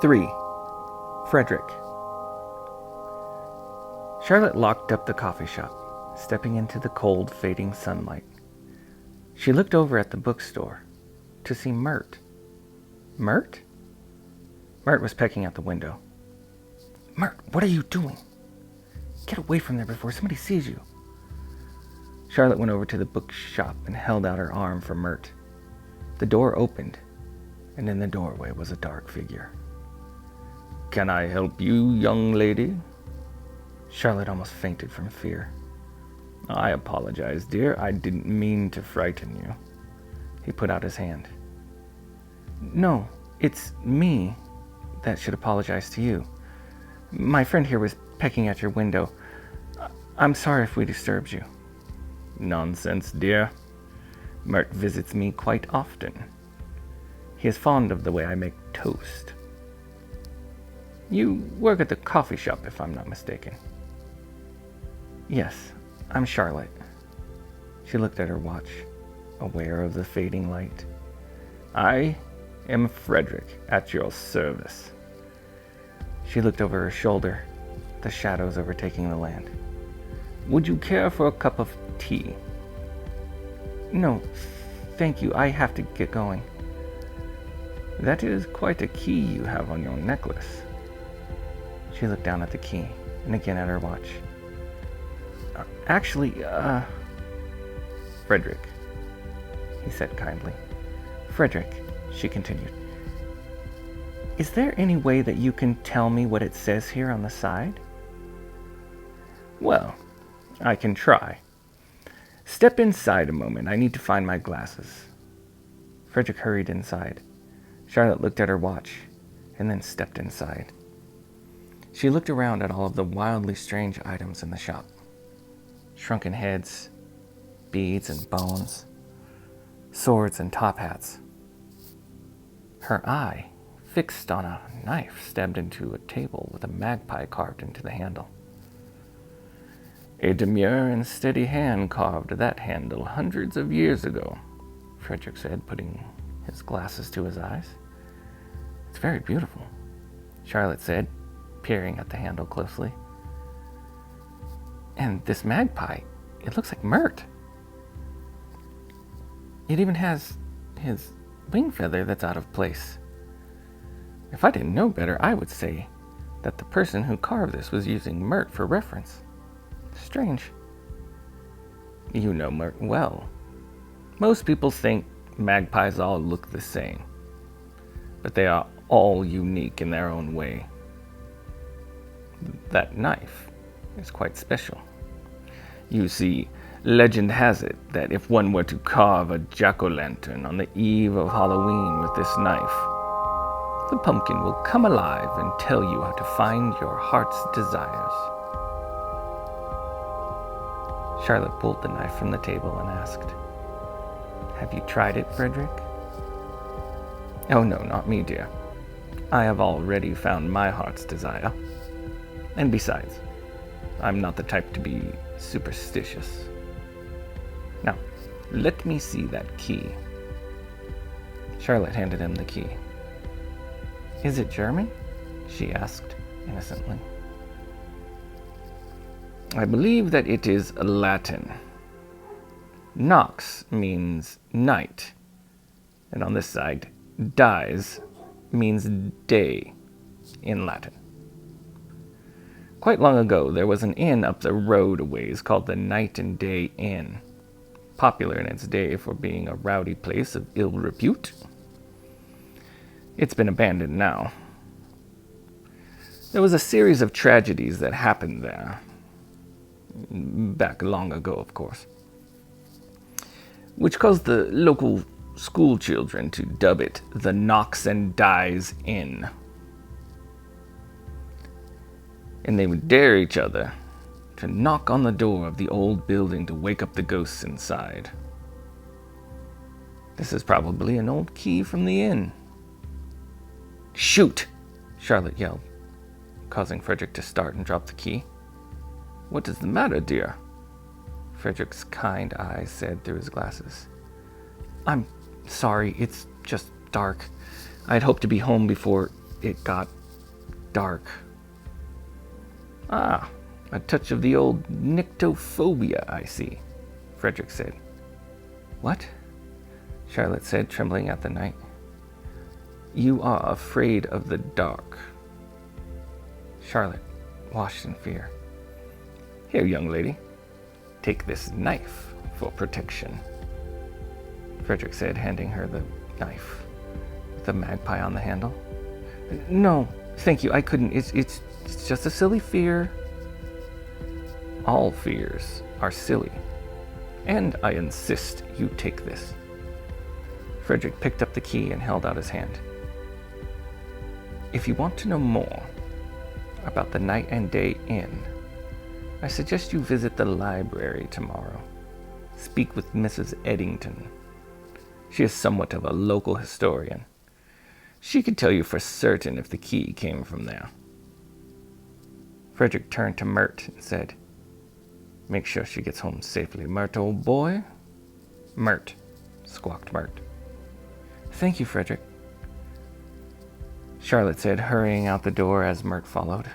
3. Fredric. Charlotte locked up the coffee shop, stepping into the cold, fading sunlight. She looked over at the bookstore to see Mert. Mert? Mert was pecking out the window. Mert, what are you doing? Get away from there before somebody sees you. Charlotte went over to the bookshop and held out her arm for Mert. The door opened, and in the doorway was a dark figure. Can I help you, young lady? Charlotte almost fainted from fear. I apologize, dear. I didn't mean to frighten you. He put out his hand. No, it's me that should apologize to you. My friend here was pecking at your window. I'm sorry if we disturbed you. Nonsense, dear. Mert visits me quite often. He is fond of the way I make toast. You work at the coffee shop, if I'm not mistaken. Yes, I'm Charlotte. She looked at her watch, aware of the fading light. I am Fredric, at your service. She looked over her shoulder, the shadows overtaking the land. Would you care for a cup of tea? No, thank you. I have to get going. That is quite a key you have on your necklace. She looked down at the key and again at her watch. Actually, Fredric, he said kindly. Fredric, she continued. Is there any way that you can tell me what it says here on the side? Well, I can try. Step inside a moment. I need to find my glasses. Fredric hurried inside. Charlotte looked at her watch and then stepped inside. She looked around at all of the wildly strange items in the shop. Shrunken heads, beads and bones, swords and top hats. Her eye fixed on a knife stabbed into a table with a magpie carved into the handle. A demure and steady hand carved that handle hundreds of years ago, Fredric said, putting his glasses to his eyes. It's very beautiful, Charlotte said, peering at the handle closely. And this magpie, it looks like Mert. It even has his wing feather that's out of place. If I didn't know better, I would say that the person who carved this was using Mert for reference. Strange. You know Mert well. Most people think magpies all look the same, but they are all unique in their own way. That knife is quite special. You see, legend has it that if one were to carve a jack-o'-lantern on the eve of Halloween with this knife, the pumpkin will come alive and tell you how to find your heart's desires. Charlotte pulled the knife from the table and asked, Have you tried it, Fredric? Oh no, not me, dear. I have already found my heart's desire. And besides, I'm not the type to be superstitious. Now, let me see that key. Charlotte handed him the key. Is it German? She asked innocently. I believe that it is Latin. Nox means night, and on this side, dies means day in Latin. Quite long ago, there was an inn up the road a ways called the Night and Day Inn, popular in its day for being a rowdy place of ill repute. It's been abandoned now. There was a series of tragedies that happened there, back long ago, of course, which caused the local school children to dub it the Knocks and Dies Inn. And they would dare each other to knock on the door of the old building to wake up the ghosts inside. This is probably an old key from the inn. Shoot! Charlotte yelled, causing Fredric to start and drop the key. What is the matter, dear? Fredric's kind eyes said through his glasses. I'm sorry, it's just dark. I'd hoped to be home before it got dark. Ah, a touch of the old nyctophobia, I see, Fredric said. What? Charlotte said, trembling at the night. You are afraid of the dark. Charlotte washed in fear. Here, young lady, take this knife for protection, Fredric said, handing her the knife with the magpie on the handle. No, thank you, I couldn't. It's just a silly fear. All fears are silly, and I insist you take this. Fredric picked up the key and held out his hand. If you want to know more about the Night and Day Inn, I suggest you visit the library tomorrow. Speak with Mrs. Eddington. She is somewhat of a local historian. She could tell you for certain if the key came from there. Fredric turned to Mert and said, Make sure she gets home safely, Mert, old boy. Mert, squawked Mert. Thank you, Fredric, Charlotte said, hurrying out the door as Mert followed.